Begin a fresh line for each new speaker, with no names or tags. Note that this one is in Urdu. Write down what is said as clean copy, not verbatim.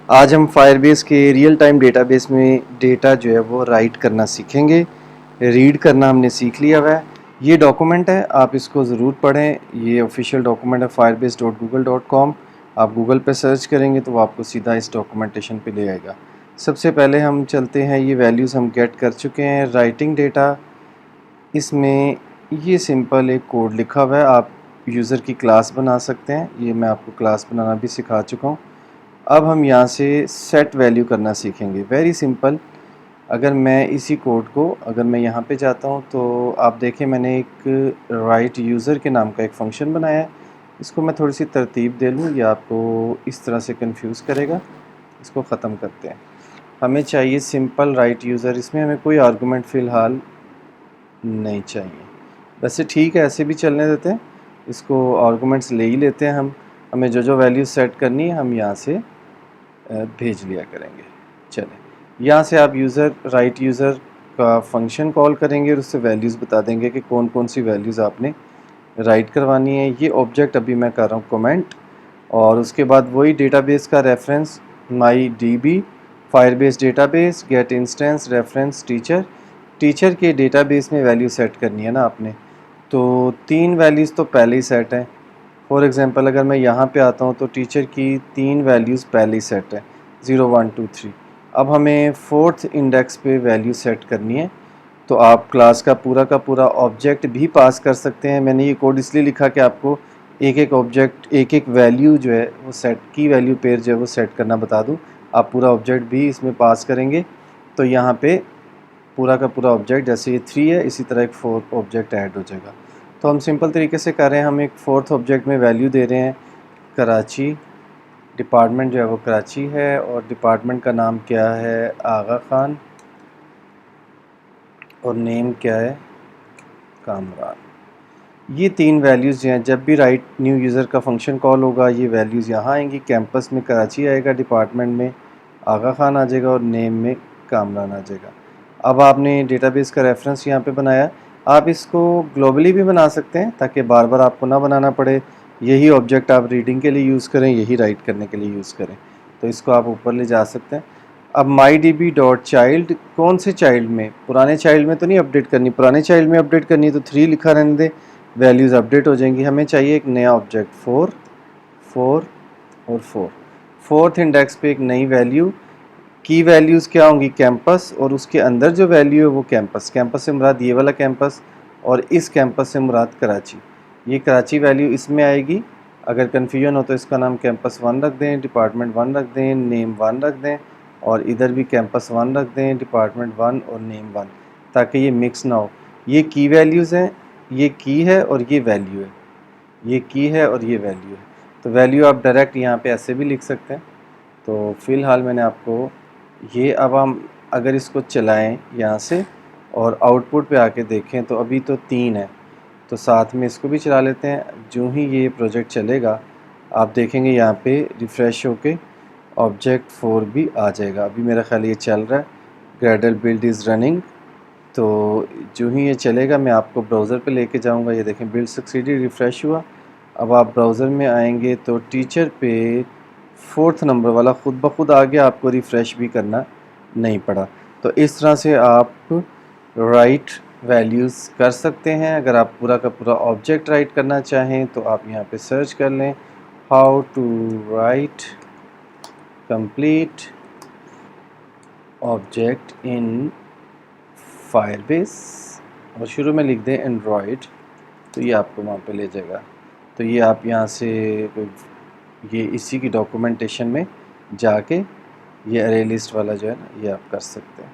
آج ہم فائر بیس کے ریئل ٹائم ڈیٹا بیس میں ڈیٹا جو ہے وہ رائٹ کرنا سیکھیں گے. ریڈ کرنا ہم نے سیکھ لیا ہوا ہے. یہ ڈاکومنٹ ہے, آپ اس کو ضرور پڑھیں. یہ آفیشیل ڈاکومنٹ ہے firebase.google.com. آپ گوگل پہ سرچ کریں گے تو وہ آپ کو سیدھا اس ڈاکومنٹیشن پہ لے آئے گا. سب سے پہلے ہم چلتے ہیں, یہ ویلیوز ہم گیٹ کر چکے ہیں. رائٹنگ ڈیٹا, اس میں یہ سمپل ایک کوڈ لکھا ہوا ہے. آپ یوزر کی کلاس بنا سکتے ہیں. یہ میں آپ کو کلاس بنانا بھی سکھا چکا ہوں. اب ہم یہاں سے سیٹ ویلیو کرنا سیکھیں گے. Very simple. اگر میں اسی کوڈ کو اگر میں یہاں پہ جاتا ہوں تو آپ دیکھیں میں نے ایک رائٹ یوزر کے نام کا ایک فنکشن بنایا ہے. اس کو میں تھوڑی سی ترتیب دے لوں, یہ آپ کو اس طرح سے کنفیوز کرے گا. اس کو ختم کرتے ہیں. ہمیں چاہیے سمپل رائٹ یوزر. اس میں ہمیں کوئی آرگومنٹ فی الحال نہیں چاہیے. ویسے ٹھیک ہے, ایسے بھی چلنے دیتے ہیں. اس کو آرگومنٹس لے ہی لیتے ہیں ہم. ہمیں جو ویلیو سیٹ کرنی ہے ہم یہاں سے بھیج لیا کریں گے. چلیں, یہاں سے آپ رائٹ یوزر کا فنکشن کال کریں گے اور اس سے ویلیوز بتا دیں گے کہ کون کون سی ویلیوز آپ نے رائٹ کروانی ہے. یہ آبجیکٹ ابھی میں کر رہا ہوں کومنٹ, اور اس کے بعد وہی ڈیٹا بیس کا reference my D B Firebase database get instance reference teacher کے ڈیٹا بیس میں ویلیو سیٹ کرنی ہے نا آپ نے. تو 3 ویلیوز تو پہلے ہی سیٹ ہیں. فار ایگزامپل اگر میں یہاں پہ آتا ہوں تو ٹیچر کی 3 ویلیوز پہلے ہی سیٹ ہیں, 0 1 2 3. اب ہمیں 4تھ انڈیکس پہ ویلیو سیٹ کرنی ہے. تو آپ کلاس کا پورا آبجیکٹ بھی پاس کر سکتے ہیں. میں نے یہ کوڈ اس لیے لکھا کہ آپ کو ایک آبجیکٹ ایک ویلیو جو ہے وہ سیٹ کی ویلیو پیر جو ہے وہ سیٹ کرنا بتا دوں. آپ پورا آبجیکٹ بھی اس میں پاس کریں گے تو یہاں پہ پورا آبجیکٹ جیسے یہ 3 ہے اسی طرح ایک 4 آبجیکٹ ایڈ ہو جائے گا. تو ہم سمپل طریقے سے کر رہے ہیں. ہم ایک 4تھ آبجیکٹ میں ویلیو دے رہے ہیں کراچی. ڈپارٹمنٹ جو ہے وہ کراچی ہے, اور ڈپارٹمنٹ کا نام کیا ہے آغا خان, اور نیم کیا ہے کامران. یہ 3 ویلیوز جو ہیں جب بھی رائٹ نیو یوزر کا فنکشن کال ہوگا یہ ویلیوز یہاں آئیں گی. کیمپس میں کراچی آئے گا, ڈپارٹمنٹ میں آغا خان آ جائے گا, اور نیم میں کامران آ جائے گا. اب آپ نے ڈیٹا بیس کا ریفرنس یہاں پہ بنایا. آپ اس کو گلوبلی بھی بنا سکتے ہیں تاکہ بار بار آپ کو نہ بنانا پڑے. یہی آبجیکٹ آپ ریڈنگ کے لیے یوز کریں, یہی رائٹ کرنے کے لیے یوز کریں. تو اس کو آپ اوپر لے جا سکتے ہیں. اب مائی ڈی بی ڈاٹ چائلڈ, کون سے چائلڈ میں, پرانے چائلڈ میں تو نہیں اپڈیٹ کرنی. پرانے چائلڈ میں اپڈیٹ کرنی تو 3 لکھا رہنے دیں, ویلیوز اپڈیٹ ہو جائیں گی. ہمیں چاہیے ایک نیا آبجیکٹ 4 اور 4. 4تھ انڈیکس پہ ایک نئی ویلیو. کی ویلیوز کیا ہوں گی کیمپس, اور اس کے اندر جو ویلیو ہے وہ کیمپس. کیمپس سے مراد یہ والا کیمپس, اور اس کیمپس سے مراد کراچی. یہ کراچی ویلیو اس میں آئے گی. اگر کنفیوژن ہو تو اس کا نام کیمپس 1 رکھ دیں, ڈپارٹمنٹ 1 رکھ دیں, نیم 1 رکھ دیں, اور ادھر بھی کیمپس 1 رکھ دیں, ڈپارٹمنٹ 1 اور نیم 1, تاکہ یہ مکس نہ ہو. یہ کی ویلیوز ہیں, یہ کی ہے اور یہ ویلیو ہے. یہ کی ہے اور یہ ویلیو ہے. تو ویلیو آپ ڈائریکٹ یہاں پہ ایسے بھی لکھ سکتے ہیں. تو فی الحال میں نے آپ کو یہ, اب ہم اگر اس کو چلائیں یہاں سے اور آؤٹ پٹ پہ آ کے دیکھیں تو ابھی تو 3 ہے. تو ساتھ میں اس کو بھی چلا لیتے ہیں. جو ہی یہ پروجیکٹ چلے گا آپ دیکھیں گے یہاں پہ ریفریش ہو کے آبجیکٹ 4 بھی آ جائے گا. ابھی میرا خیال یہ چل رہا ہے, گریڈل بلڈ از رننگ. تو جو ہی یہ چلے گا میں آپ کو براؤزر پہ لے کے جاؤں گا. یہ دیکھیں بلڈ سکسیڈی ریفریش ہوا. اب آپ براؤزر میں آئیں گے تو ٹیچر پہ 4تھ نمبر والا خود بخود آ گیا, آپ کو ریفریش بھی کرنا نہیں پڑا. تو اس طرح سے آپ رائٹ ویلیوز کر سکتے ہیں. اگر آپ پورا کا پورا آبجیکٹ رائٹ کرنا چاہیں تو آپ یہاں پہ سرچ کر لیں how to write complete object in Firebase, اور شروع میں لکھ دیں اینڈرائڈ, تو یہ آپ کو وہاں پہ لے جائے گا. تو یہ آپ یہاں سے یہ اسی کی ڈاکومنٹیشن میں جا کے یہ ارے لسٹ والا جو ہے نا یہ آپ کر سکتے ہیں.